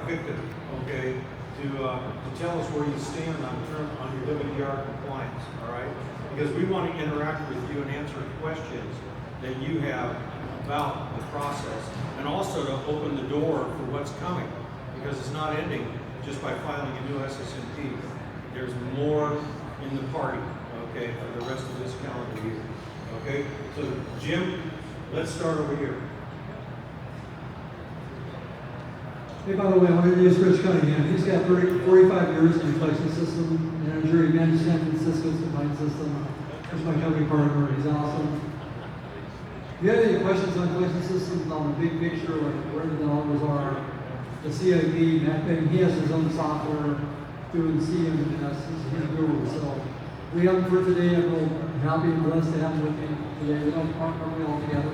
Victor, okay, to tell us where you stand on your WDR compliance, all right? Because we want to interact with you and answer questions that you have about the process, and also to open the door for what's coming, because it's not ending just by filing a new SSMP. There's more in the party, okay, for the rest of this calendar year, okay? So Jim, let's start over here. Hey, by the way, I want to introduce Rich Cunningham. He's got 45 years in the collection system manager. He managed San Francisco's combined system. He's my company partner. He's awesome. If you have any questions on collection systems, on the big picture, like where the dollars are, the CIP, mapping, he has his own software doing CMS. He's a guru. So we have him for today. I'm real happy and blessed to have him with me today. We don't normally all together,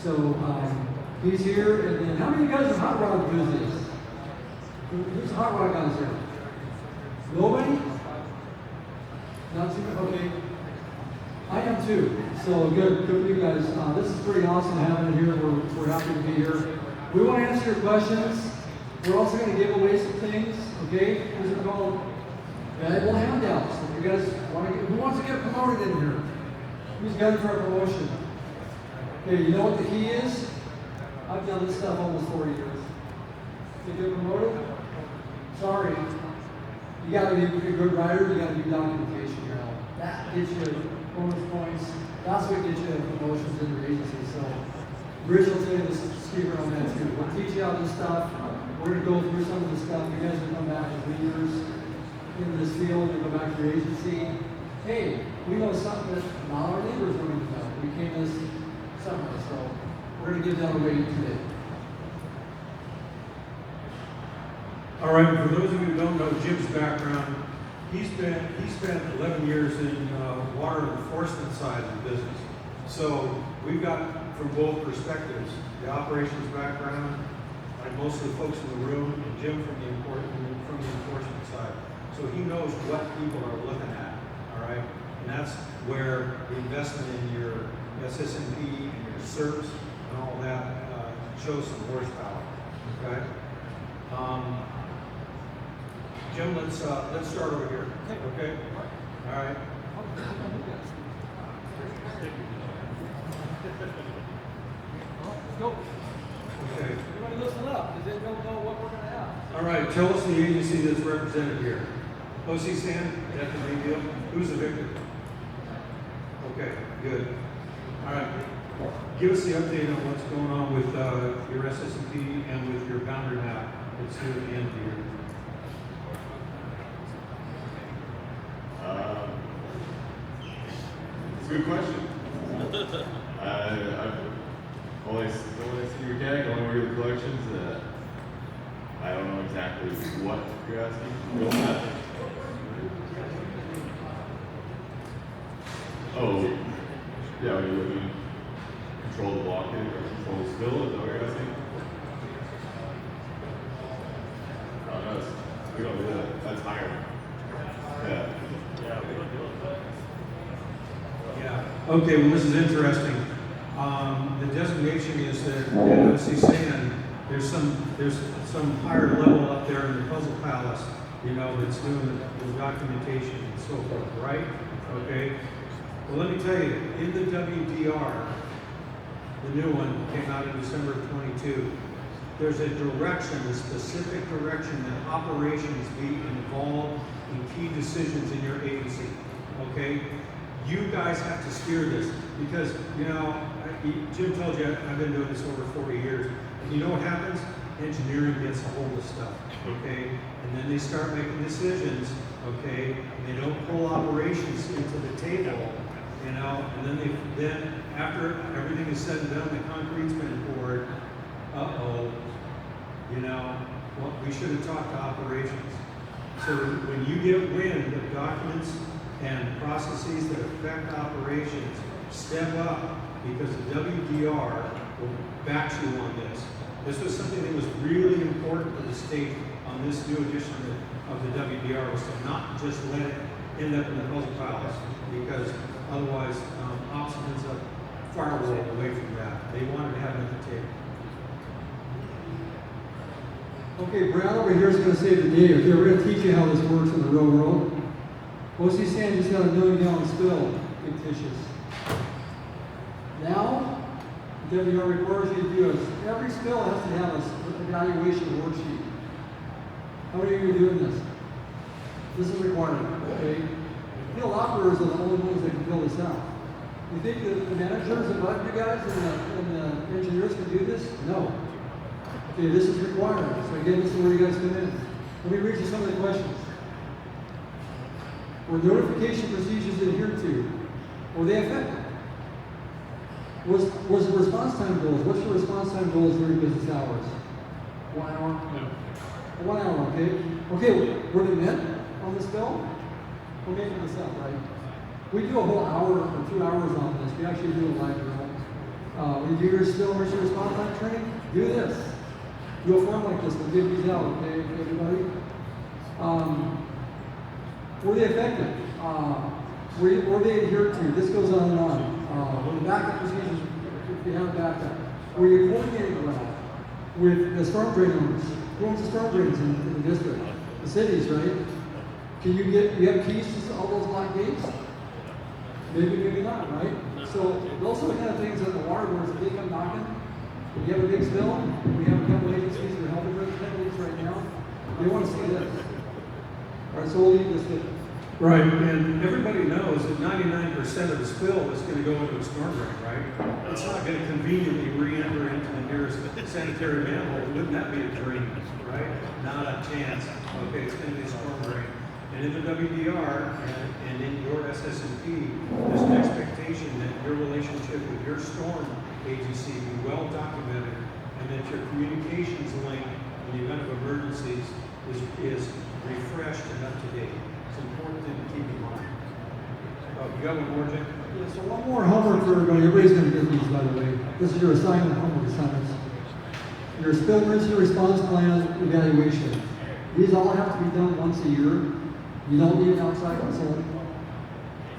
So he's here. And then how many of you guys are hot rod enthusiasts? Who's a hot rod guys here? Nobody? Not too much? Okay. I am too. So good for you guys. This is pretty awesome having it here. We're happy to be here. We want to answer your questions. We're also going to give away some things. Okay? These are called valuable handouts. If you guys want to get, who wants to get promoted in here? Who's gunning for a promotion? Okay, you know what the key is? I've done this stuff almost 40 years. To get promoted? Sorry. You gotta be a good writer, you gotta do documentation here. That gets you bonus points. That's what gets you promotions in your agency. So Rich will tell you the speaker on that too. We'll teach you how this stuff. We're gonna go through some of the stuff. You guys will come back as leaders in this field and go back to your agency. Hey, we know something that not our neighbors don't even know. We came as something, so we're gonna give that away today. All right, for those of you who don't know Jim's background, he spent 11 years in water enforcement side of the business. So we've got from both perspectives, the operations background, like most of the folks in the room, and Jim from the enforcement side. So he knows what people are looking at, all right? And that's where the investment in your SSMP and your CERTs and all that shows some horsepower, okay? Jim, let's start over here. Okay. All right. Go. Okay. Everybody listen up, because they don't know what we're going to have. All right. Tell us the agency that's represented here. OC San, that's a big deal. Who's the victor? Okay. Good. All right. Give us the update on what's going on with your SSMP and with your boundary map. It's due at the end of the year. It's a good question. I've only seen your tag, only work with the collections. I don't know exactly what you're asking. Oh, yeah, are you looking to control the blockage or control the spill? Is that what you're asking? Oh, no, we don't do that. That's higher. Yeah. Yeah. Okay, well, this is interesting. The designation is that at OC San, there's some higher level up there in the puzzle palace, that's doing the documentation and so forth, right? Okay. Well, let me tell you, in the WDR, the new one came out in December of 22. There's a direction, a specific direction that operations be involved in key decisions in your agency. Okay. You guys have to steer this because, Jim told you I've been doing this over 40 years. And you know what happens? Engineering gets a hold of stuff, okay? And then they start making decisions, okay? And they don't pull operations into the table, and then after everything is said and done, the concrete's been poured, well, we should have talked to operations. So when you get wind of documents and processes that affect operations, step up because the WDR will back you on this. This was something that was really important to the state on this new edition of the WDR, was to not just let it end up in the puzzle palace, because otherwise ops ends up firewalled away from that. They wanted to have it at the table. Okay, Brad over here is going to save the day. Okay, we're going to teach you how this works in the real world. OC San just got a 1 million gallon spill, fictitious. Now, WR requires you to do is every spill has to have an evaluation worksheet. How many of you are doing this? This is required, okay? Field operators are the only ones that can fill this out. You think that the managers above you guys and the engineers can do this? No. Okay, this is required. So again, this is where you guys come in. Let me read you some of the questions. Were notification procedures adhered to? Were they effective? Was the response time goals? What's your response time goals during business hours? 1 hour? No. 1 hour, okay? Okay, were they met on this bill? We're making this up, right? We do a whole hour or 2 hours on this. We actually do a live drill. When you do your spill emergency response time training, do this. Do a form like this. We'll give these out, okay, everybody? Were they effective? Were they adhered to? This goes on and on. When the backup procedures, if you have backup, were you coordinating well with the storm drain owners? Who owns the storm drains in the district? The cities, right? Can you have keys to all those locked gates? Maybe, maybe not, right? So those are the kind of things that the water boards, if they come knocking, if you have a big spill, we have a couple agencies that are helping residents right now, they want to see this. All right, so we'll leave this with. Right, and everybody knows that 99% of the spill is going to go into a storm drain, right? It's not going to conveniently re-enter into the nearest sanitary manhole. Wouldn't that be a dream, right? Not a chance. Okay, it's going to be a storm drain. And in the WDR and in your SSMP, there's an expectation that your relationship with your storm agency be well documented and that your communications link in the event of emergencies is refreshed and up to date. It's an important thing to keep in mind. Oh, you got one more, Jim? Yeah, so one more homework for everybody. Everybody's going to get these, by the way. This is your assignment, homework assignments. Your spill emergency response plan evaluation. These all have to be done once a year. You don't need an outside consultant.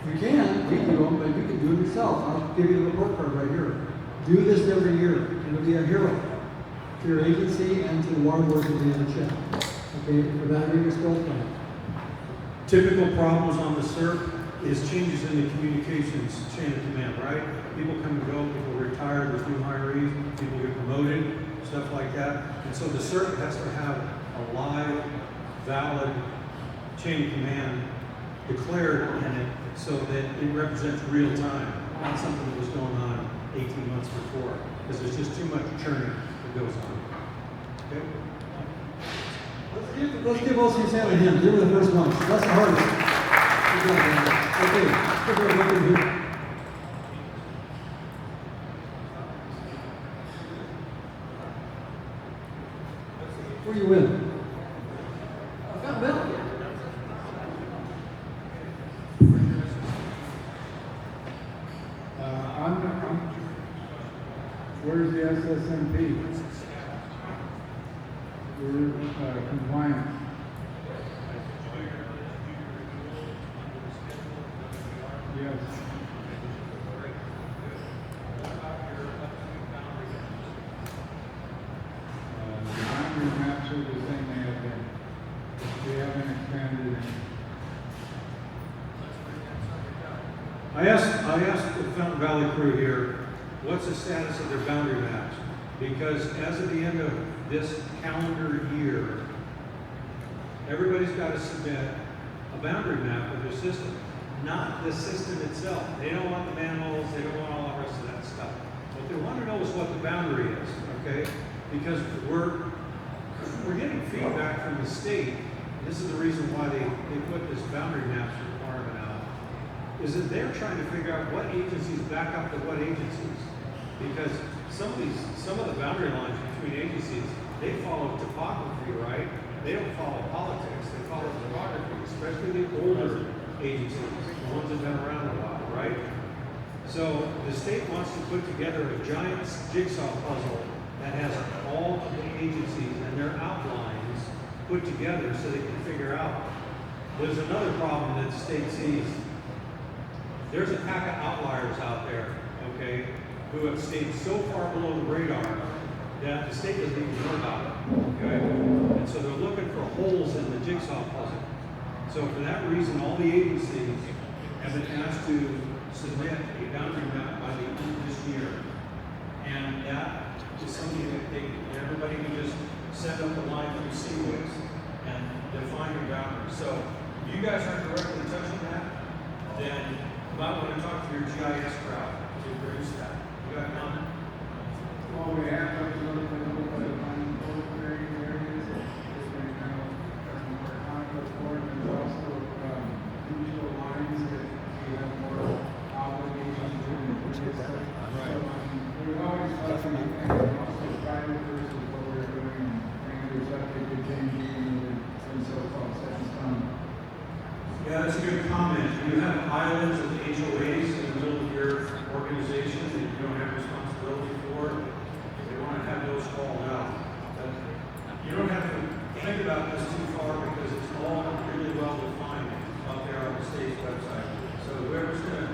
You can, we do them, but you can do it yourself. I'll give you the report card right here. Do this every year. It'll be a hero to your agency and to the water board at the end of the check. Okay, evaluate your spill plan. Typical problems on the SERP is changes in the communications chain of command, right? People come and go, people retire, there's new hirees, people get promoted, stuff like that. And so the SERP has to have a live, valid chain of command declared in it so that it represents real time, not something that was going on 18 months before, because there's just too much churning that goes on. Okay? Let's give OC San a hand. They were the first ones. That's the hardest. Good job, man. Okay, let's go back in here. Where are you with? I found Bill. Where's the SSMP? We're compliant. Yes. The boundary maps are the same they have been. We haven't expanded any. I asked the Fountain Valley crew here, what's the status of their boundary maps? Because as of the end of this calendar year, everybody's got to submit a boundary map of their system, not the system itself. They don't want the manholes, they don't want all the rest of that stuff. What they want to know is what the boundary is, okay? Because we're getting feedback from the state. This is the reason why they put this boundary maps requirement out, is that they're trying to figure out what agencies back up to what agencies. Because some of the boundary lines between agencies, they follow topography, right? They don't follow politics, they follow topography, especially the older agencies, the ones that have been around a while, right? So the state wants to put together a giant jigsaw puzzle that has all of the agencies and their outlines put together so they can figure out. There's another problem that the state sees. There's a pack of outliers out there, okay, who have stayed so far below the radar that the state doesn't even know about it. Okay? And so they're looking for holes in the jigsaw puzzle. So for that reason, all the agencies have been asked to submit a boundary map by the end of this year. And that is something that everybody can just send up the line through CWIS and define your boundaries. So if you guys aren't directly touching that, then you might want to talk to your GIS crowd to produce that. You got a comment? Well, we have those little bit of unincorporated areas, it's been kind of, more conflict for it, and there's also, mutual lines that we have more obligations to enforce. Right. So, we've always thought that we think also private versus what we're doing, and there's subject to changing, and so-called set in stone. Yeah, that's a good comment. You have islands of HOAs in the middle of your organization that you don't have responsibility for. You want to have those called out. But you don't have to think about this too far because it's all really well defined out there on the state's website. So whoever's going to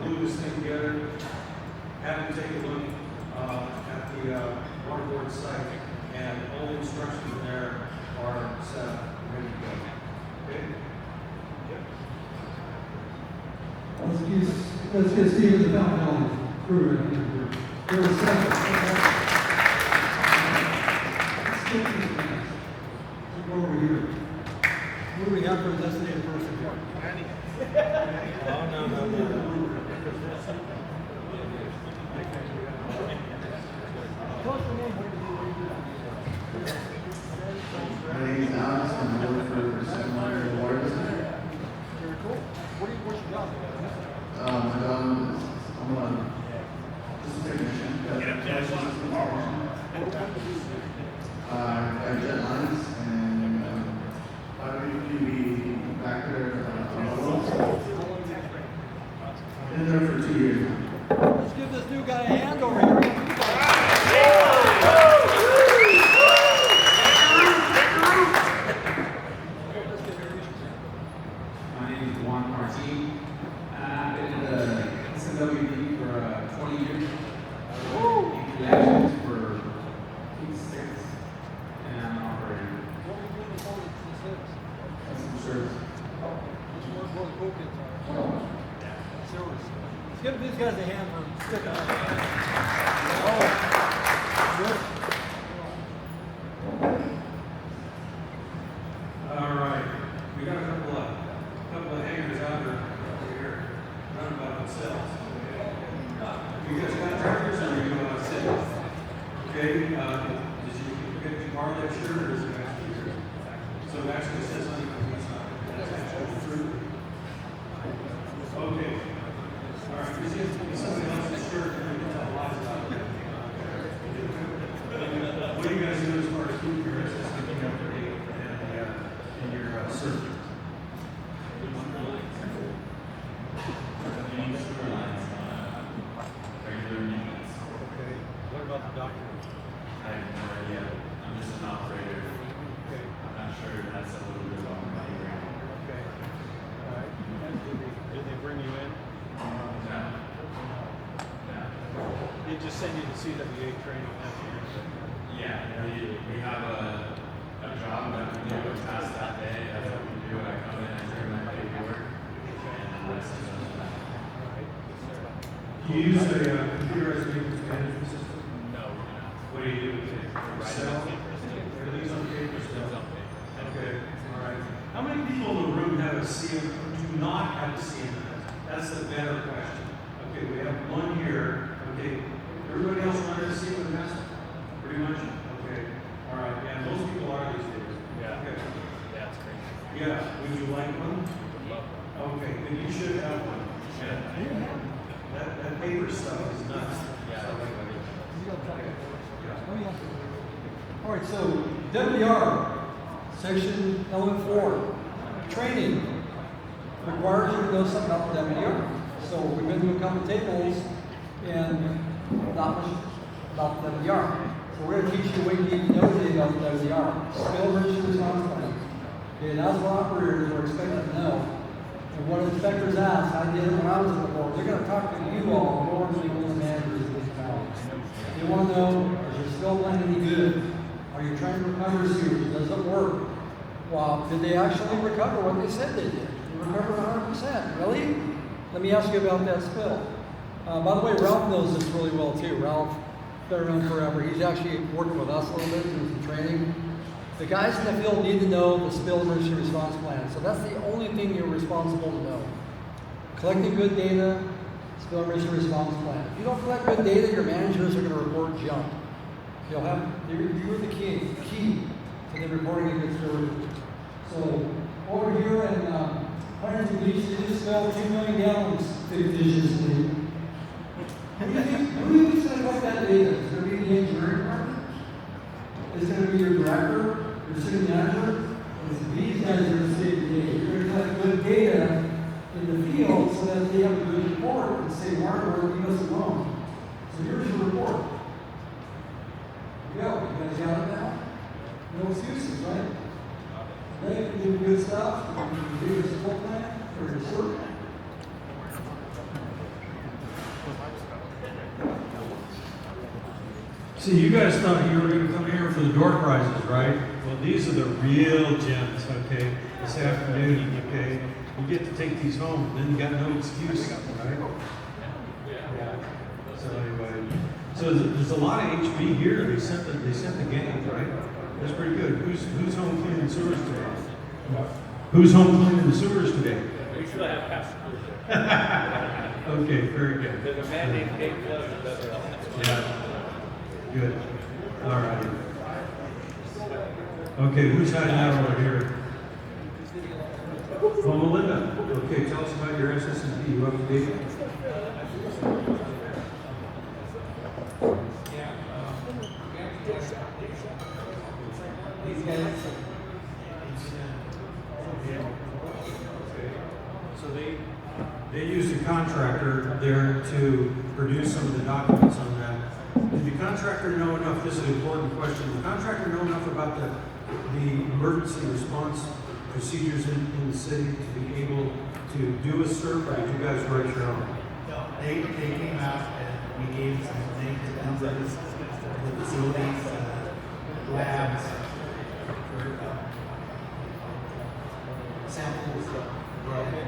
glue this thing together, have them take a look at the water board site, and all the instructions there are set up, ready to go. Okay? Let's get Steve the fountain knowledge crew in here. There's a second. Let's get to the next. Let's go over here. What do we have for a designated person here? Oh, no. My name is Alex, and I work for Seven Water District. Very cool. What's your job? My job is, I'm just a technician. I have jet lines, and I would be back there on the road. Been there for 2 years now. Let's give this new guy a hand over here. My name is Juan Martin. I've been in the SMWD for 20 years. Reactions for 6, and I'm an operator. What are we doing before this is? Customer service. Which one where the cool kids are? Service. Let's give these guys a hand for sticking out. Oh, good. All right, we got a couple of hangers out here running by themselves. You guys contractors or you sitting? Okay, did you borrow that shirt or is it actually yours? So it actually says on the side, that's actually true. Okay, all right, you see somebody else's shirt and you tell lies about it. What do you guys do as far as keeping your system up to date and your search? Regular units. Okay, what about the documents? I have no idea. I'm just an operator. Okay, I'm not sure that's a little bit on my ground. okay, all right. Did they bring you in? No. No. They just send you to CWA training after your Yeah, we have a job that we do past that day. That's what we do. I come in and turn my paperwork, and the rest is done. Do you use a computerized maintenance management system? No, we're not. What do you do with it? Excel? Everything's on paper still? Okay, all right. How many people in the room have a do not have a CMS? That's the better question. Okay, we have one here. Okay, everybody else running a CMS? Pretty much? Okay, all right. Yeah, most people are these days. Yeah. Okay. That's great. Yeah, would you like one? Okay, then you should have one. Yeah. That paper stuff is nuts. Yeah. Let me ask you. All right, so WR, section element 4, training requires you to know something about the WR. So we've been through a couple tables and not much about the WR. So we're going to teach you what you need to know today about the WR. Spill emergency response plan. Okay, and as we're operators, we're expected to know. And what inspectors ask, I did it when I was at the board, they're going to talk to you all more than the managers of this town. They want to know, is your spill plan any good? Are Are you trying to recover sewer? Does it work? Well, did they actually recover what they said they did? They recovered 100%. Really? Let me ask you about that spill. By the way, Ralph knows this really well too. Ralph, been around forever. He's actually worked with us a little bit, doing some training. The guys in the field need to know the spill emergency response plan. So that's the only thing you're responsible to know. Collecting good data, spill emergency response plan. If you don't collect good data, your managers are going to report junk. You're the key to the reporting of good story. So over here in Huntington Beach, they just spilled 2 million gallons fictitiously. Who do you think's going to collect that data? Is it going to be the engineering department? Is it going to be your director, your city manager? These guys are going to save the data. You're going to collect good data in the field so that they have a good report and say, Mark, leave us alone. So here's your report. Yeah, you guys got it now? No excuses, right? They can do good stuff. You can do your support plan or your short plan. See, you guys thought you were going to come here for the door prizes, right? Well, these are the real gems, okay? This afternoon, okay? You get to take these home, and then you got no excuse, right? Yeah. So anyway, so there's a lot of HB here. They sent the gang, right? That's pretty good. Who's home cleaning sewers today? Who's home cleaning the sewers today? We still have passengers. Okay, very good. There's a man named Dave Close that does it all. Yeah. Good. All right. Okay, who's hiding out over here? Well, Melinda. Okay, tell us about your SS&P. You up to date? These guys. So they used a contractor there to produce some of the documents on that. Did the contractor know enough? This is an important question. Did the contractor know enough about the emergency response procedures in the city to be able to do a survey? Or did you guys write your own? No, they came out and we gave some names and numbers, the facilities, labs, for samples that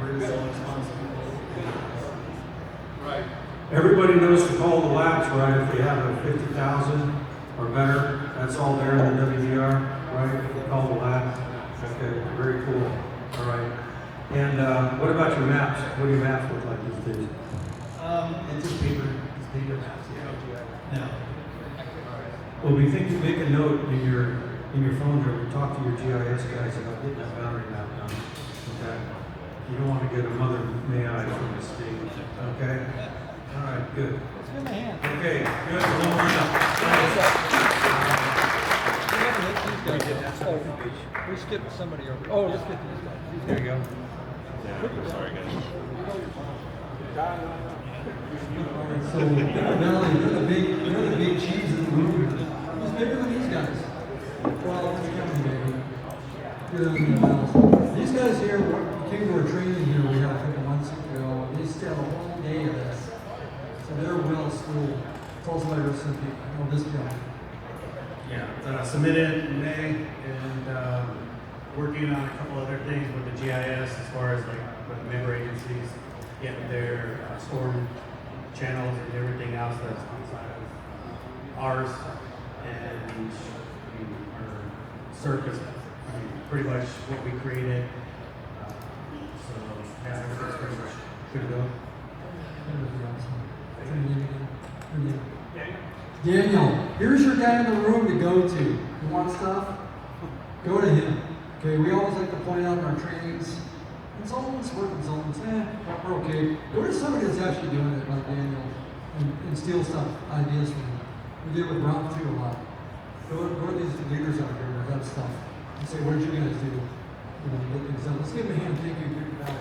were responsible. Right. Everybody knows to call the labs, right? If they have a 50,000 or better, that's all there in the WDR, right? Call the labs. Okay, very cool. All right. And what about your maps? What do your maps look like these days? It's just paper maps, yeah. No. Well, we think you make a note in your phone there. We talk to your GIS guys about getting that boundary map done. Okay. You don't want to get a mother may I from the state. Okay. All right. Good. Let's give him a hand. Okay. Good. Hold on up. We skipped somebody over. Oh, let's get these guys. There you go. Sorry, guys. So, Valley, you're the big cheese in the room. Who's bigger than these guys? Well, it's coming, baby. Bigger than anyone else. These guys here came to our training here we had a couple months ago. They stayed a whole day of this. So they're well schooled. Tell us about your recipe. Oh, this guy. Yeah, submitted in May and working on a couple other things with the GIS as far as like with member agencies, getting their storm channels and everything else that's outside of ours, and our circus, pretty much what we created. So yeah, everything's pretty much good to go. Daniel, here's your guy in the room to go to. You want stuff? Go to him. Okay, we always like to point out in our trainings, consultants, we're consultants, we're okay. Go to somebody that's actually doing it, like Daniel, and steal stuff, ideas from him. We did with Ralph too a lot. Go to these leaders out here that have stuff and say, what did you guys do? You know, get things done. Let's give him a hand. Thank you for your help.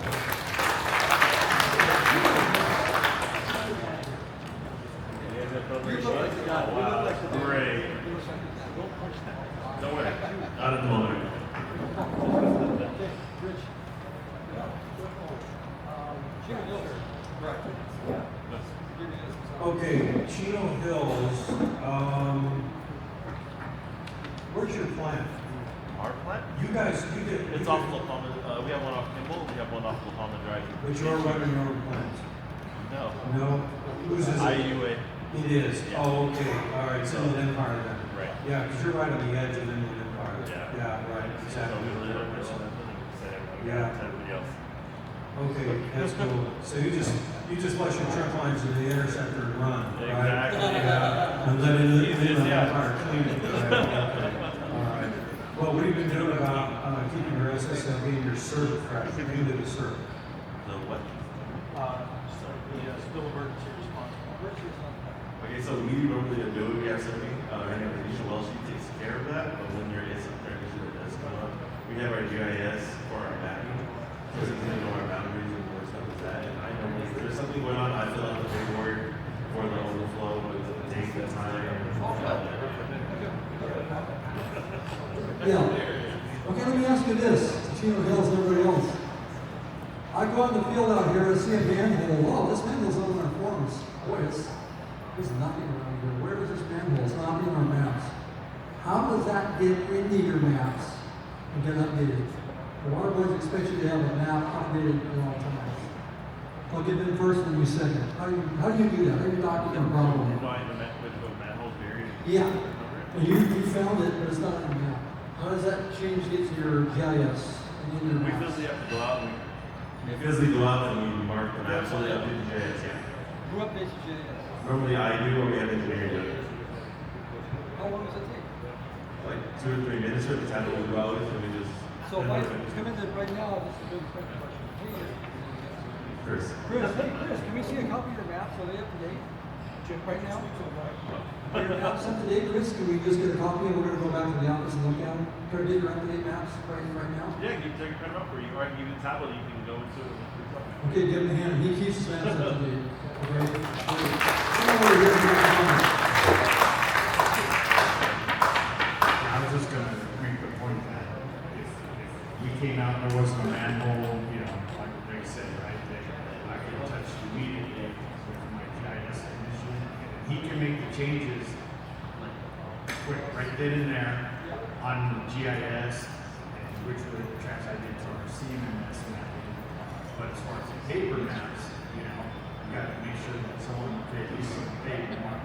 Great. Don't worry. Not at the moment. Okay, Chino Hills. Where's your plant? Our plant? You guys, you did. It's off La Palma. We have one off Kimball. We have one off La Palma Drive. But you're running your own plants? No. No? Whose is it? IUA. It is? Yeah. Oh, okay, all right, so the Empire then. Right. Yeah, because you're right on the edge of Inland Empire. Yeah. Yeah, right, So exactly. we really don't push nothing and say everybody Yeah. got everybody else. Okay, that's cool. So you just let your truck lines to the interceptor and run, right? Exactly. Yeah, and let Inland Yeah. Empire clean it, right? Okay. All right. Well, what have you been doing about keeping your SSLB and your server fresh? You do the server. The what? Okay, so we normally do, we have something, right now, Alicia Welsh, she takes care of that, but when there is a threat issue that does come up, we have our GIS for our mapping, so we can know our boundaries and where stuff is at, and I normally, if there's something going on, I fill out the paperwork for the overflow with the date, the time, Yeah. Okay, let me ask you this, Chino Hills and everybody else. I go out in the field out here and see a manhole. Wow, this manhole's on our forms. Boy, there's nothing around here. Where is this manhole? It's not in our maps. How does that get into your maps and get updated? The water boards expect you to have a map updated at all times. I'll give them first and you second. How do you do that? How do you document a problem? find the manholes buried. Yeah. And you found it, but it's not in the map. How does that change get to your GIS and in your We maps? physically have to go out and we physically go out and we mark the map, so they update the GIS, yeah. Who updates your GIS? Normally I do, or we have engineering do it. How long does it take? Like 2 or 3 minutes at the time that we go out, and we just. So if I come in right now, this is a big question. Chris. Chris, can we see a copy of your maps? Are they up to date? Right now? Are your maps up to date, Chris? Can we just get a copy and we're gonna go back to the office and look at them? Can we get your up-to-date maps right now? Yeah, you can take a print up, or you can give you the tablet, you can go into it. And look it up. Okay, give him a hand. He keeps his maps up to date. Okay? Come over here and make a comment. I was just gonna make the point that if we came out and there wasn't a manhole, you know, like Rick said, right, that I could touch immediately with my GIS technician. He can make the changes quick, right then and there on the GIS, and which would translate into our CMMS mapping. But as far as the paper maps, you know, you gotta make sure that someone, okay, at least they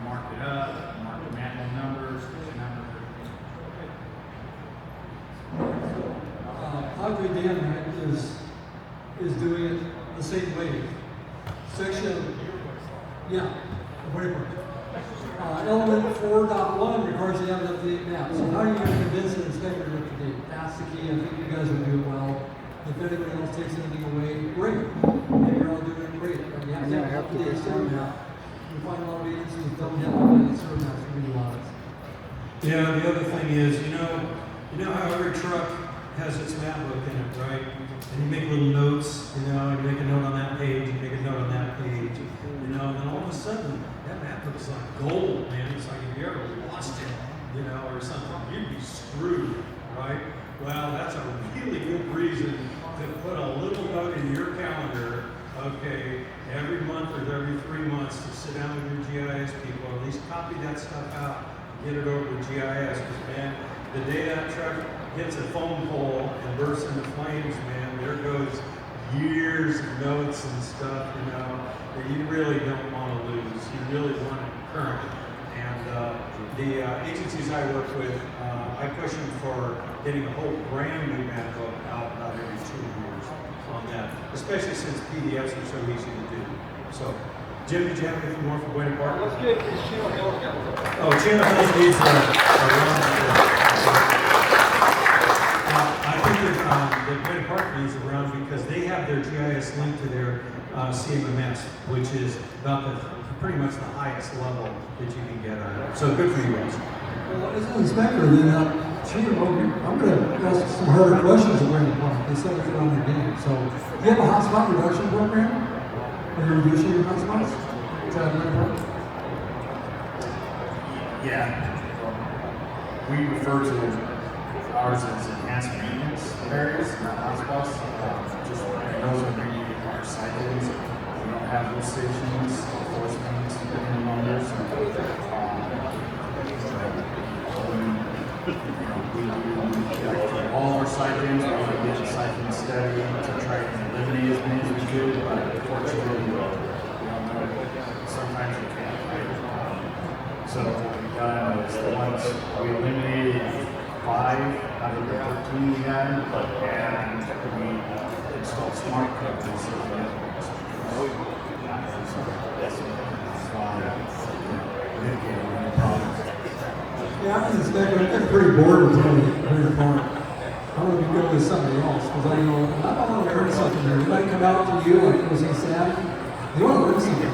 mark it up, mark the manhole numbers, the number. Audrey Dan, right, is doing it the same way. Section, yeah, whatever. Element 4.1 requires you to have an up-to-date map. So how are you going to convince an inspector to up-to-date? That's the key. I think you guys will do it well. If anybody else takes anything away, great. Maybe you're all doing it great. But you have to have an up-to-date sewer map. You find a lot of agencies that don't have up-to-date sewer maps for you lots. Yeah, the other thing is, you know how every truck has its map book in it, right? And you make little notes, you make a note on that page, you make a note on that page, and then all of a sudden, that map looks like gold, man. It's like if you ever lost it, or something, you'd be screwed, right? Well, that's a really good reason to put a little note in your calendar, okay, every month or every 3 months to sit down with your GIS people, or at least copy that stuff out, get it over to GIS, because man, the day that truck hits a phone pole and bursts into flames, man, there goes years of notes and stuff, that you really don't want to lose. You really want it current. And the agencies I work with, I push them for getting a whole brand new map book out about every 2 years on that, especially since PDFs are so easy to do. So, Jim, did you have anything more for Buena Park? Let's get Chino Hills down. Oh, Chino Hills needs a I think that Buena Park needs a round because they have their GIS linked to their CMMS, which is about pretty much the highest level that you can get on it. So good for you guys. Well, as an inspector, then, Chino, I'm going to ask some harder questions of Buena Park. They said it's around their game. So, do you have a hotspot reduction program? Are you reducing your hotspots? Is that Buena Park? Yeah. We refer to ours as enhanced maintenance areas, not hotspots. Just those are bringing our cycles. We don't have lift stations, enforcement, any longer. So, We do all our siphons, we want to get the siphon steady to try and eliminate as many as we do, but unfortunately, we all know sometimes you can't. Right? So what we've done is once we eliminated 5 out of the 13 we had, and we installed smart covers. So we have mitigating any problems. Yeah, I can expect, I'm getting pretty bored with doing it apart. I want to be good with somebody else, because I know, I want to learn something here. They might come out to you, like was he sad? They want to learn something.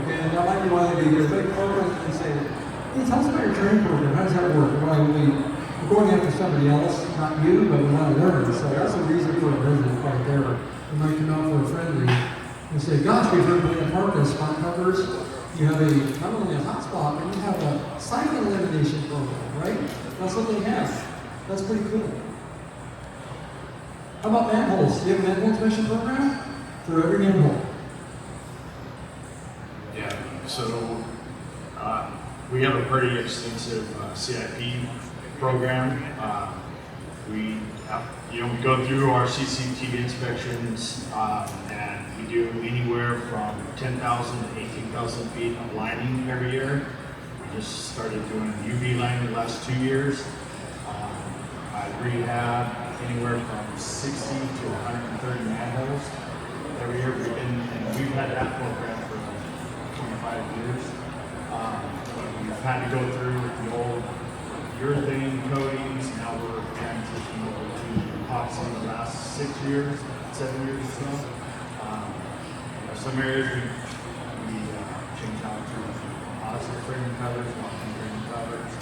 Okay, and that might be why they do big programs and say, hey, tell us about your training program. How does that work? Well, we're going after somebody else, not you, but we want to learn. So that's a reason for a visit right there. You might come out for a friendly and say, gosh, we've heard Buena Park has spot covers. You have not only a hotspot, but you have a siphon elimination program, right? That's what they have. That's pretty cool. How about manholes? Do you have a manhole inspection program? For every manhole. Yeah, so we have a pretty extensive CIP program. We have, we go through our CCTV inspections, and we do anywhere from 10,000 to 18,000 feet of lining every year. We just started doing UV lining the last 2 years. I rehab anywhere from 60 to 130 manholes every year. We've had that program for 25 years. We've had to go through the old urethane coatings. Now we're transitioning over to epoxy in the last 6 years, 7 years or so. Some areas we changed out to composite framing covers, walking framing covers.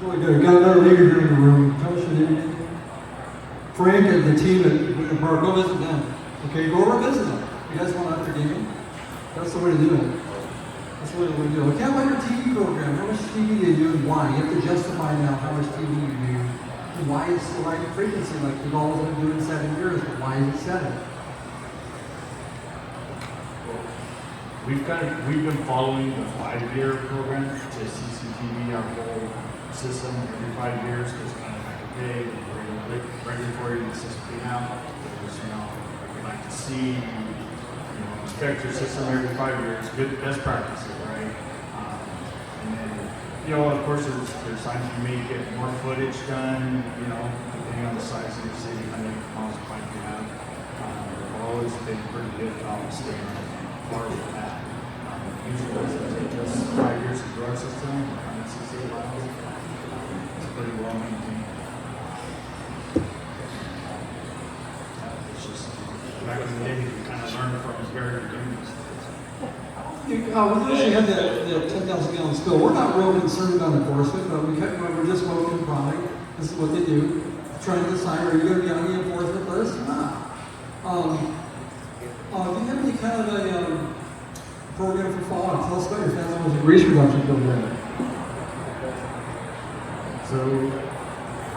Really good. Got another leader here in the room. Tell us your name. Frank and the team at Buena Park, go visit them. Okay, go over and visit them. You guys want after game? That's the way to do it. That's the way to do it. Okay, how about your TV program? How much TV do you do and why? You have to justify now how much TV you do and why it's the right frequency. Like we've always been doing 7 years, but why is it 7? We've been following the 5-year program to CCTV our whole system every 5 years. Because kind of like, okay, we're regulatory necessity now. Because, we like to see, inspect your system every 5 years. Good best practices, right? And then, of course, there's times you may get more footage done. Depending on the size of your city, how many miles of pipe you have. We've always been pretty good about staying as far as that. Usually it takes us 5 years to grow our system, 168 miles. It's pretty well maintained. It's just back in the day, we kind of learned from very beginnings. We usually have the 10,000 gallon spill. We're not real concerned about enforcement, but we're just welcoming product. This is what they do. Trying to decide, are you going to be on the enforcement list or not? Do you have any kind of a program for fall? Tell us about your family grease reduction program. So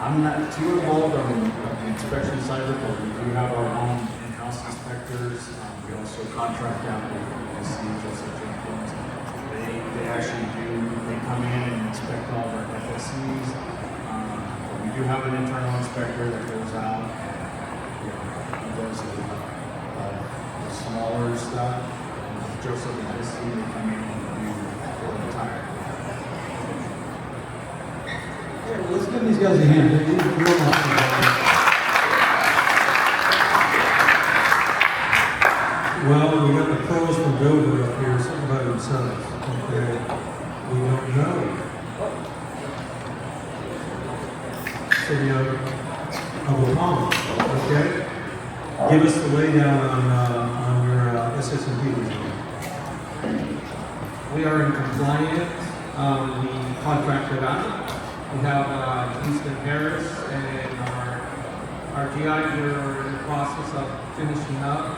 I'm not too involved on the inspection side of it, but we do have our own in-house inspectors. We also contract out with SCHS champions. They actually they come in and inspect all of our FSCs. But we do have an internal inspector that goes out and he does the smaller stuff. Joseph and his team, they come in and do all the time. Yeah, well, let's give these guys a hand. They need real Well, we got the pros from Dover up here, something about themselves. Okay, we don't know. City of Oklahoma. Okay, give us the laydown on your SSMP. We are in compliance. We contracted out. We have Houston Harris and our GI. We're in the process of finishing up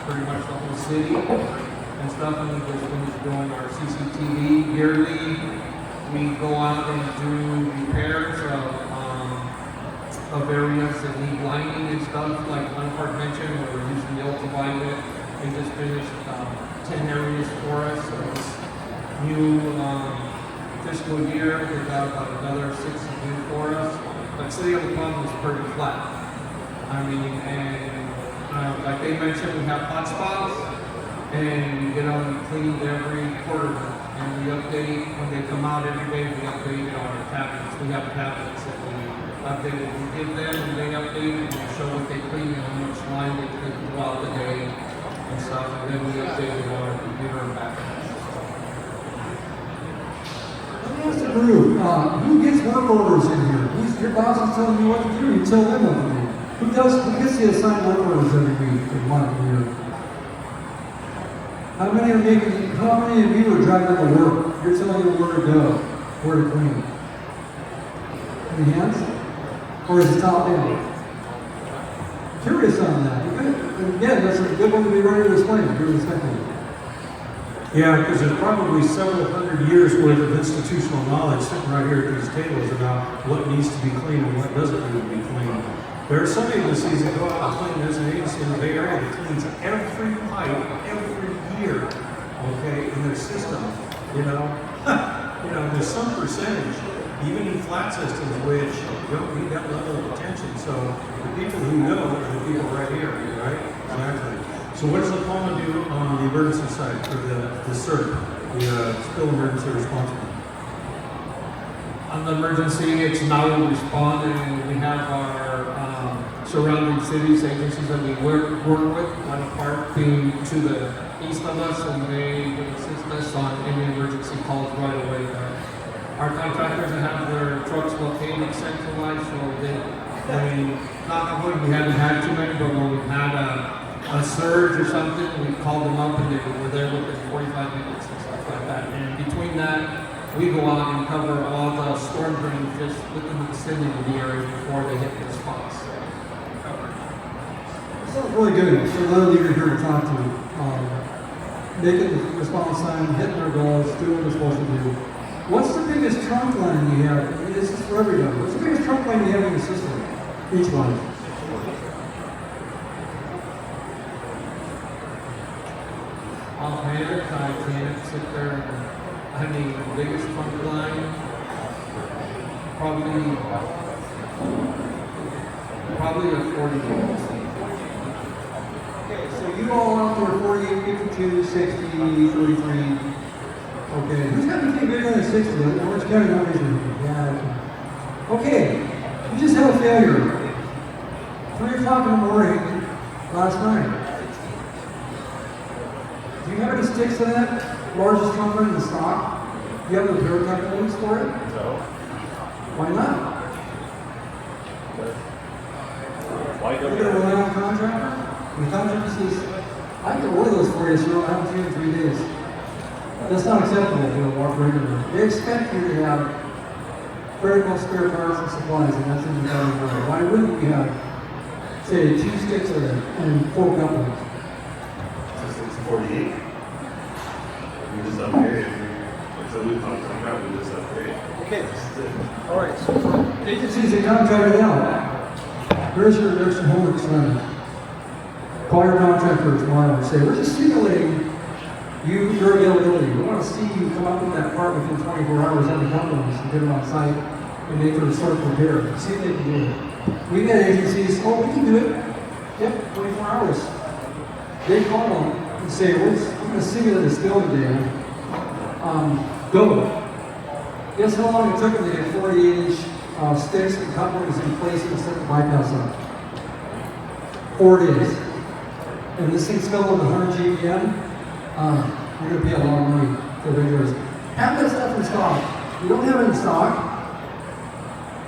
pretty much the whole city and stuff. And we just finished doing our CCTV yearly. We go out and do repairs of areas that need lining and stuff. Like one part mentioned, where we're using the ultraviolet. We just finished 10 areas for us. So this new fiscal year, we've got about another 6 to do for us. But City of La Palma is pretty flat. I mean, and like they mentioned, we have hot spots, and we get them cleaned every quarter. And we update, when they come out every day, we update our tablets. We have tablets that we update, we give them, and they update, and we show what they clean, and how much line they clean throughout the day, and stuff, and then we update it on our computer and back. Let me ask the group, who gets work orders in here? Your boss is telling you what to do, you tell them what to do. Who gets the assigned work orders every week or month or year? How many of you are driving to work? You're telling them where to go, where to clean? Any hands? Or is it top down? Curious on that. And again, that's a good one to be ready to explain. You're respecting it. Yeah, because there's probably several hundred years worth of institutional knowledge sitting right here at these tables about what needs to be cleaned and what doesn't need to be cleaned. There are some agencies that go out and clean. There's an agency in the Bay Area that cleans every pipe every year, okay, in their system. You know, there's some percentage, even in flat systems, which don't need that level of attention. So the people who know are the people right here, right? Exactly. So what does La Palma do on the emergency side for the CERT, the spill emergency response? On the emergency, it's now we respond, and we have our surrounding cities, agencies that we work with, one part being to the east of us, and they assist us on any emergency calls right away. Our contractors have their trucks located centralized, so not on wood, we haven't had too many, but when we've had a surge or something, we called them up and they were there within 45 minutes and stuff like that. And between that, we go out and cover all the storm drains just within the vicinity of the area before they hit the spots. Sounds really good. So those of you here to talk to, making the response sign, hitting their goals, doing what they're supposed to do. What's the biggest trunk line you have? I mean, this is for everybody. What's the biggest trunk line you have in the system? Each one. Offhand, I can't sit there and, I mean, the biggest trunk line, probably a 40 minutes. Okay, so you all out there 48, 52, 60, 33. Okay, who's got anything bigger than 60? Orange County not raising. Yeah. Okay, you just had a failure. 3 o'clock in the morning last night. Do you have any sticks to that? Largest trunk line in the stock? Do you have the repair techniques for it? No. Why not? Why You're going to rely on a contractor? The contractor says, I can order those for you, sir. I haven't seen it in 3 days. That's not acceptable to a walk regular. They expect you to have critical spare parts and supplies, and that's in the order. Why wouldn't you have, say, 2 sticks of it and 4 companies? It's 48. We just upgrade. So we talked about we just upgrade. Okay. All right. So for agencies that contract it out, there's your homework assignment. Call your contractor tomorrow and say, we're just simulating your availability. We want to see you come up with that part within 24 hours at the companies and get them on site and they can start prepared. See if they can do it. We've had agencies, we can do it. Yep, 24 hours. They call them and say, we're going to simulate a spill today. Go. Guess how long it took them to get 48-inch sticks and couplings in place and set the bypass up? 4 days. And this thing's filled with 100 GPM, you're going to pay a lot of money for regulars. Have that stuff in stock. You don't have it in stock,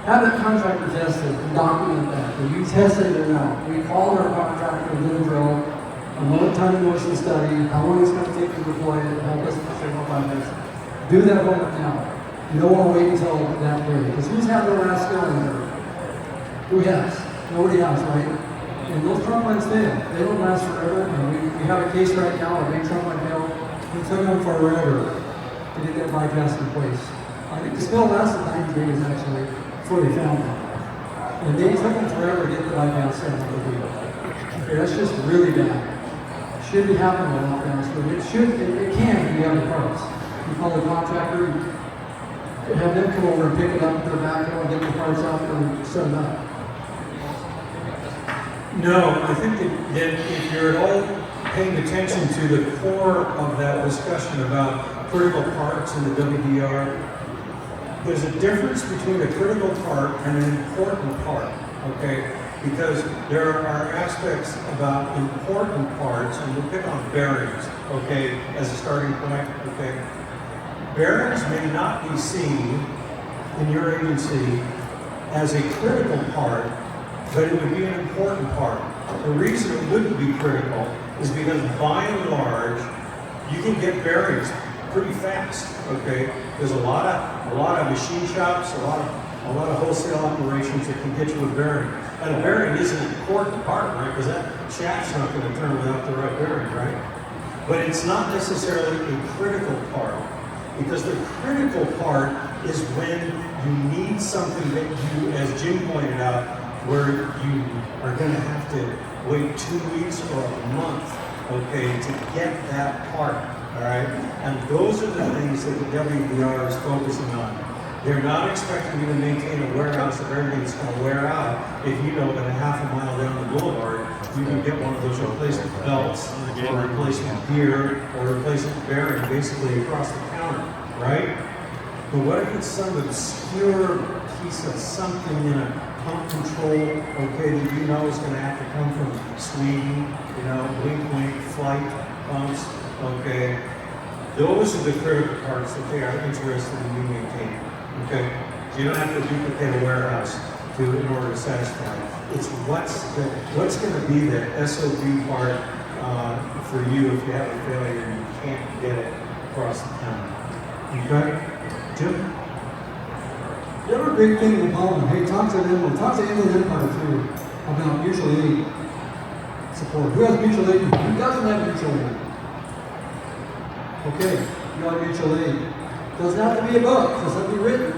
have that contractor test it and document that. If you tested it out, we called our contractor and did a drill, a time and motion study, how long it's going to take to deploy it, help us to signal by this. Do that homework now. You don't want to wait until that day. Because who's had their last spill in here? Who has? Nobody has, right? And those trunk lines fail. They don't last forever. And we have a case right now, a big trunk line fail. It took them forever to get that bypass in place. I think the spill lasted 90 days actually before they found it. And they took them forever to get the bypass set up. Okay, that's just really bad. Should be happening a lot faster. It can if you have the parts. You call the contractor, have them come over and pick it up with their backhoe and get the parts out and set it up. No, I think that if you're at all paying attention to the core of that discussion about critical parts in the WDR, there's a difference between a critical part and an important part, okay? Because there are aspects about important parts, and we'll pick on bearings, okay, as a starting point, okay? Bearings may not be seen in your agency as a critical part, but it would be an important part. The reason it wouldn't be critical is because by and large, you can get bearings pretty fast, okay? There's a lot of machine shops, a lot of wholesale operations that can get you a bearing. And a bearing is an important part, right? Because that shaft's not going to turn without the right bearing, right? But it's not necessarily a critical part, because the critical part is when you need something that you, as Jim pointed out, where you are going to have to wait 2 weeks or a month, okay, to get that part, all right? And those are the things that the WDR is focusing on. They're not expecting you to maintain a warehouse of everything that's going to wear out if you know that a half a mile down the boulevard, you can get one of those replacement belts or replacement gear or replacement bearing basically across the counter, right? But what if it's some obscure piece of something in a pump control, okay, that you know is going to have to come from Sweden, you know, wink, flight pumps, okay? Those are the critical parts that they are interested in you maintaining, okay? So you don't have to duplicate a warehouse in order to satisfy. It's what's going to be the SOB part for you if you have a failure and you can't get it across the counter. Okay? Jim? The other big thing with Palmer, hey, talk to them, talk to Inland Empire too, about mutual aid support. Who has mutual aid? Who doesn't have mutual aid? Okay, you got mutual aid. Doesn't have to be a book, doesn't have to be written.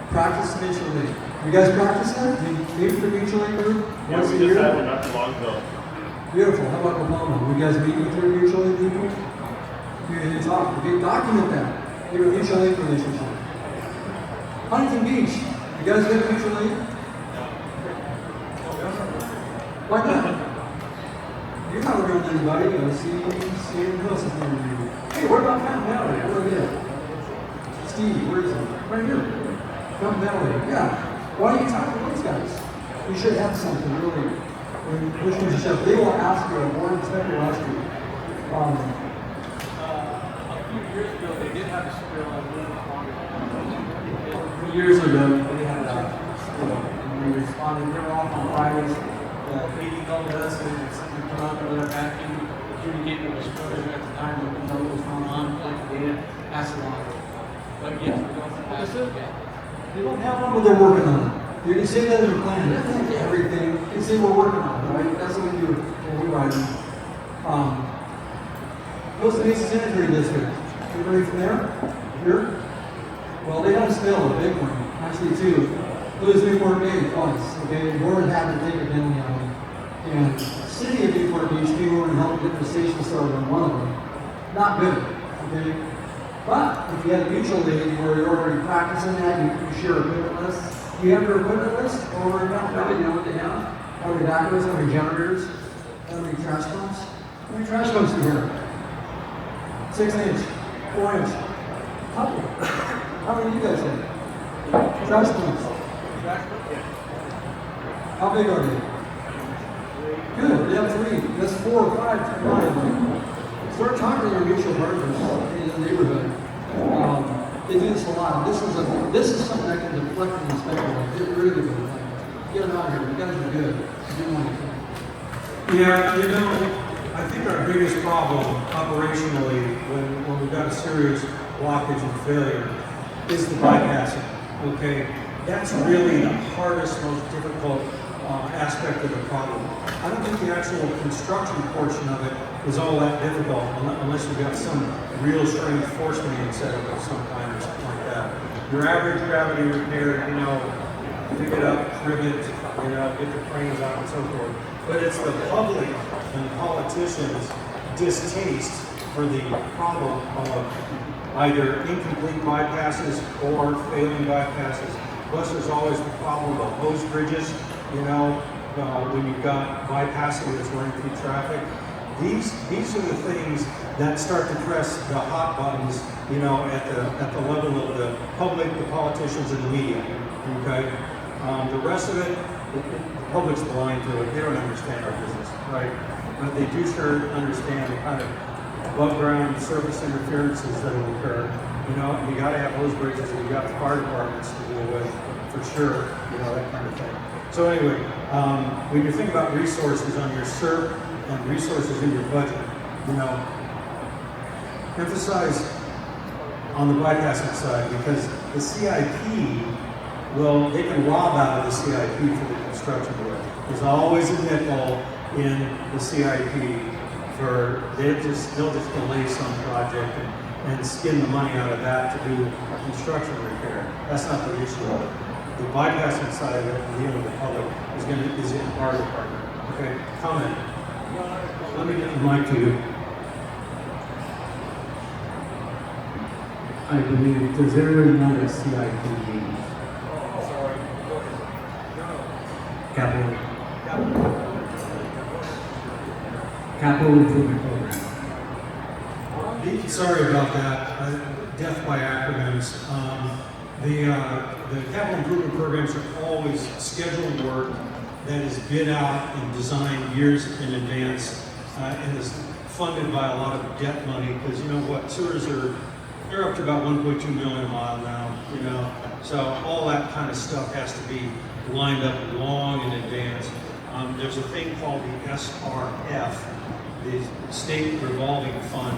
Practice mutual aid. You guys practice that? Do you meet for mutual aid group? Yeah, Once a we just year? had one not too long ago. Beautiful. How about Oklahoma? You guys meet with your mutual aid people? You talk. You document that. Your mutual aid relationship. Huntington Beach. You guys get mutual aid? Why not? You're not around anybody. You know, see who else is near you. Hey, what about Fountain Valley? Where are they? Steve, where is he? Right here. Fountain Valley. Yeah. Why don't you talk to those guys? You should have something really. When push comes to shove, they will ask you, a board inspector will ask you. A few years ago, they did have a spill on A few years ago, they had a spill, and we responded. They were off on Fridays. The PD called us and something come up with their vacuum. Communicated with the spill at the time, but we know what was going on, collect the data, pass it on. But yes, we don't pass it. They don't have one, but they're working on it. You can say that in your plan. That's not everything. You can say we're working on it, right? That's what we do when we write it. Costa Mesa Sanitary District. Anybody from there? Here? Well, they had a spill, a big one. Actually, two. Louis Newport Bay twice. Okay, the board had to take a penalty on it. And the city of Newport Beach came over and helped get the station started on one of them. Not good. Okay? But if you had a mutual aid where you're already practicing that, you share equipment lists. Do you have your equipment list over and out? You know what they have? How many backhoes, how many generators, how many trash pumps? How many trash pumps do you have? 6 inch, 4 inch. Couple. How many do you guys have? Trash pumps. How big are they? Good, you have 3. That's 4 or 5 combined. Start talking to your mutual partners in the neighborhood. They do this a lot. This is something that can deflect the inspector. Like, get rid of it. Like, get them out of here. You guys are good. You do anything. Yeah, you know, I think our biggest problem operationally when we've got a serious blockage and failure is the bypassing, okay? That's really the hardest, most difficult aspect of the problem. I don't think the actual construction portion of it is all that difficult unless you've got some real strange force main set up of some kind or something like that. Your average gravity repair, you know, pick it up, rivet, you know, get the cranes out and so forth. But it's the public and politicians' distaste for the problem of either incomplete bypasses or failing bypasses. Plus, there's always the problem of hose bridges, you know, when you've got bypassing that's running through traffic. These are the things that start to press the hot buttons, you know, at the level of the public, the politicians, and the media. Okay, the rest of it, the public's blind to it. They don't understand our business, right? But they do sure understand the kind of above ground surface interferences that will occur. You know, you got to have hose bridges, and you got the fire departments to deal with for sure. You know, that kind of thing. So anyway, when you think about resources on your SERP and resources in your budget, you know, emphasize on the bypassing side, because the CIP they can rob out of the CIP for the construction work. There's always a nickel in the CIP for, they'll just delay some project and skin the money out of that to do a construction repair. That's not the issue of it. The bypassing side of it, dealing with the public, is in our department. Okay, comment. Let me get the mic to you. I believe, does everybody know the CIP means? Capital Improvement Program. Sorry about that. Death by acronyms. The capital improvement programs are always scheduled work that is bid out and designed years in advance and is funded by a lot of debt money, because you know what, sewers they're up to about 1.2 million a mile now, you know. So all that kind of stuff has to be lined up long in advance. There's a thing called the SRF, the State Revolving Fund,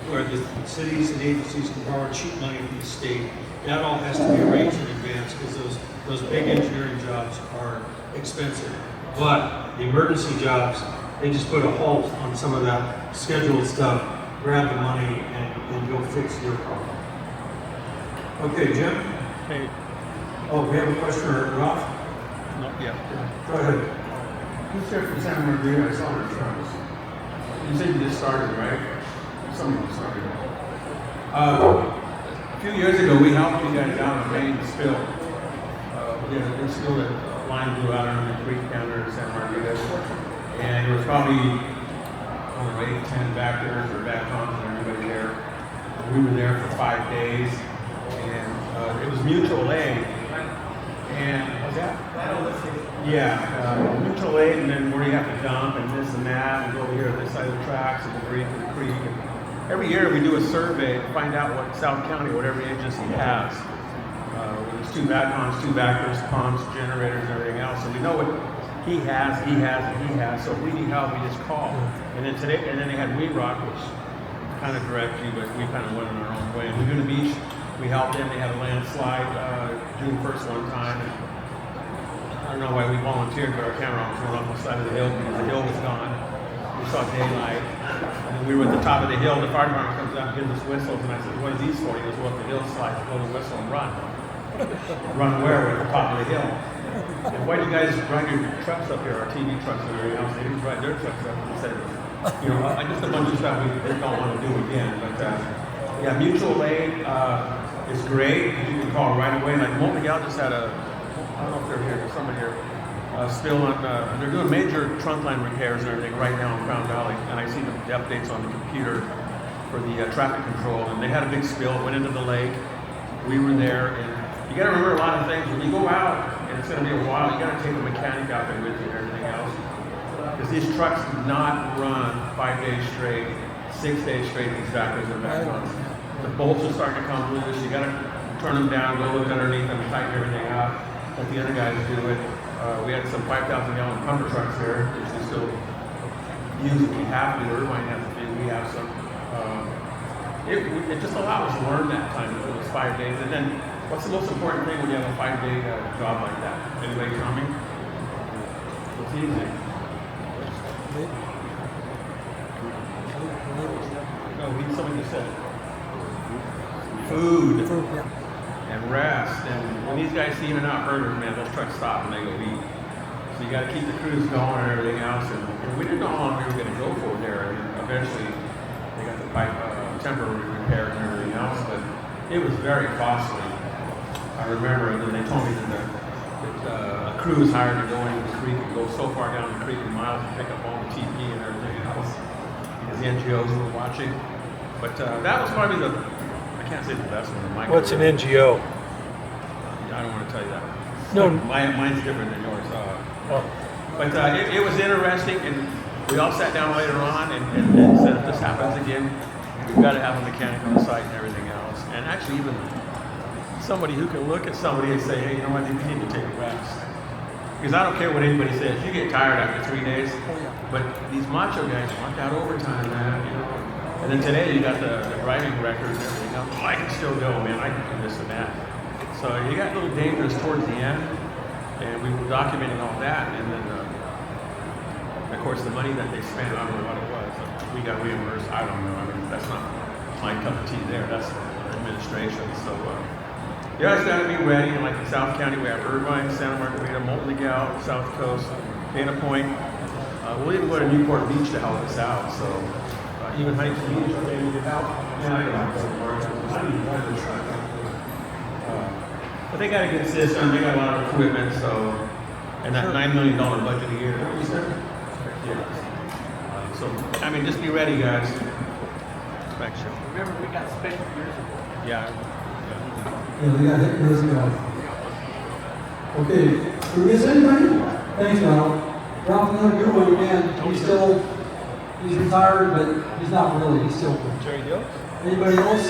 where the cities and agencies can borrow cheap money from the state. That all has to be arranged in advance, because those big engineering jobs are expensive. But the emergency jobs, they just put a halt on some of that scheduled stuff, grab the money, and go fix your problem. Okay, Jim? Hey, Oh, we have a question, or Ralph? no, yeah. Go ahead. Who's there from Santa Maria? I saw the trucks. You said you just started, right? Someone started. A few years ago, we helped you guys out on Main spill. We had a big spill that line blew out on the creek down there in Santa Maria. And there was probably, I don't know, 8, 10 backers or backhomes and everybody there. We were there for 5 days, and it was mutual aid. And was that? Yeah, mutual aid, and then where you have to dump and this and that, and go over here to this side of the tracks and debris to the creek. And every year we do a survey to find out what South County, what every agency has. There's 2 backhomes, 2 backers, pumps, generators, and everything else. So we know what he has, and he has. So if we need help, we just call. And then today, and then they had Weed Rock, which kind of direct you, but we kind of went on our own way. In Laguna Beach, we helped them. They had a landslide June 1st one time. And I don't know why we volunteered, but our camera was thrown off the side of the hill because the hill was gone. We saw daylight. And then we were at the top of the hill. The fire department comes out and gives us whistles. And I said, what are these for? He goes, well, if the hill slides, blow the whistle and run. Run where? We're at the top of the hill. And why do you guys ride your trucks up here, our TV trucks and everything else? They didn't ride their trucks up and said, you know, just a bunch of stuff we don't want to do again. But yeah, mutual aid is great. You can call right away. Like Mobile just had I don't know if they're here, there's somebody here, spill on, they're doing major trunk line repairs and everything right now in Crown Valley. And I see the updates on the computer for the traffic control. And they had a big spill, went into the lake. We were there, and you got to remember a lot of things. When you go out, and it's going to be a while, you got to take a mechanic out there with you and everything else. Because these trucks do not run 5 days straight, 6 days straight, these backers and backhoes. The bolts are starting to come loose. You got to turn them down, go look underneath them, and tighten everything up. Let the other guys do it. We had some 5,000-gallon pumper trucks here, which we still use if we have to, or might have to do. We have some. It just allowed us to learn that time. It was 5 days. And then, what's the most important thing when you have a 5-day job like that? Anybody coming? It's easy. No, we need something to say. Food. And rest. And when these guys see even out herders, man, those trucks stop and they go eat. So you gotta keep the crews going and everything else, and we didn't know how long we were gonna go for there, and eventually they got the pipe temporary repaired and everything else, but it was very costly. I remember, and then they told me that a crew was hired to go into the creek and go so far down the creek in miles to pick up all the TP and everything else, because the NGOs were watching. But that was probably I can't say the best one in my career. What's an NGO? I don't want to tell you that. No. Mine's different than yours. But it was interesting, and we all sat down later on and said, if this happens again, we've got to have a mechanic on site and everything else. And actually even somebody who can look at somebody and say, hey, you know what, you need to take a rest. Because I don't care what anybody says, you get tired after 3 days, but these macho guys want that overtime, man, you know. And then today you got the driving record and everything else. Oh, I can still go, man, I can do this and that. So you got a little dangerous towards the end, and we were documenting all that, and then of course the money that they spent, I don't know what it was, we got reimbursed, I don't know, I mean, that's not my cup of tea there, that's the administration, so you guys got to be ready. And like in South County, we have Irvine, Santa Margarita, Molten Laguna, South Coast, Dana Point. We'll even go to Newport Beach to help us out. So even Huntington Beach, if they need help. But they got a good system. They got a lot of equipment. So and that $9 million budget a year. Yeah. So I mean, just be ready, guys. Thanks. Remember, we got special years ago. Yeah. Yeah, we got hit years ago. Okay, did we miss anybody? Thanks, Ralph. Ralph, another good one again. He's retired, but he's not really. He's still. Anybody else?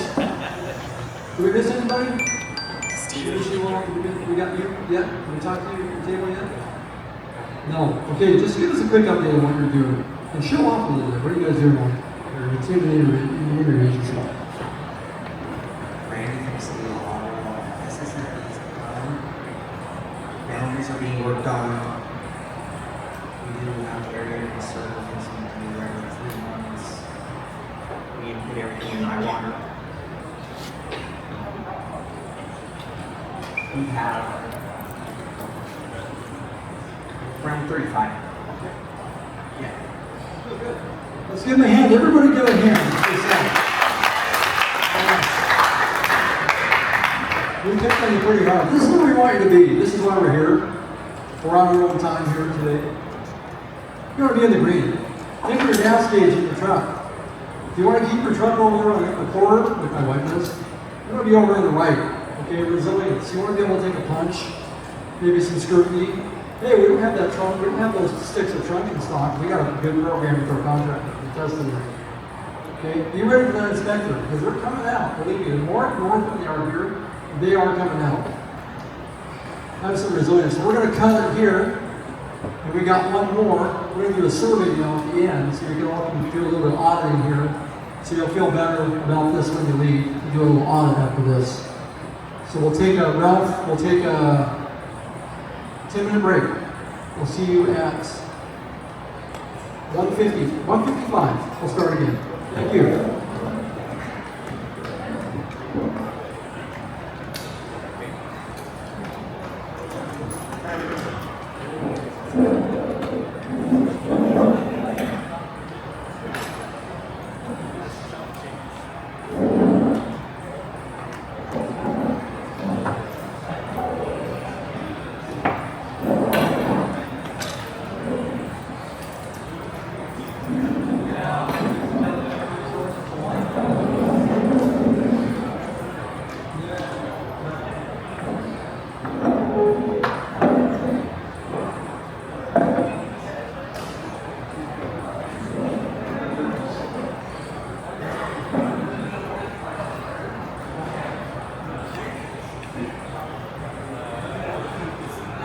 Did we miss anybody? We got you yet? Can we talk to you at the table yet? No. Okay, just give us a quick update on what you're doing and show off a little bit. What are you guys doing? You're intimidated in your agency. Boundaries are being worked on. We do have area conservations we do every 3 months. We put everything in high water. We have around 35. Yeah. Let's give him a hand. Everybody give a hand. We kept on you pretty hard. This is where we want you to be. This is why we're here. We're on our own time here today. You want to be in the green. Think of your gas gauge in your truck. If you want to keep your truck over on the corner, like my wife does, you want to be over on the right. Okay, resilience. You want to be able to take a punch, maybe some scrutiny. Hey, we don't have that trunk. We don't have those sticks of trunk in stock. We got a good program with our contractor. We tested it. Okay, be ready for that inspector because they're coming out. Believe me, the more north than they are here, they are coming out. Have some resilience. So we're going to cut it here, and we got one more. We're going to do a survey now at the end, so you can all do a little bit of auditing here, so you'll feel better about this when you leave. You do a little audit after this. So we'll take a 10-minute break. We'll see you at 1:55. We'll start again. Thank you.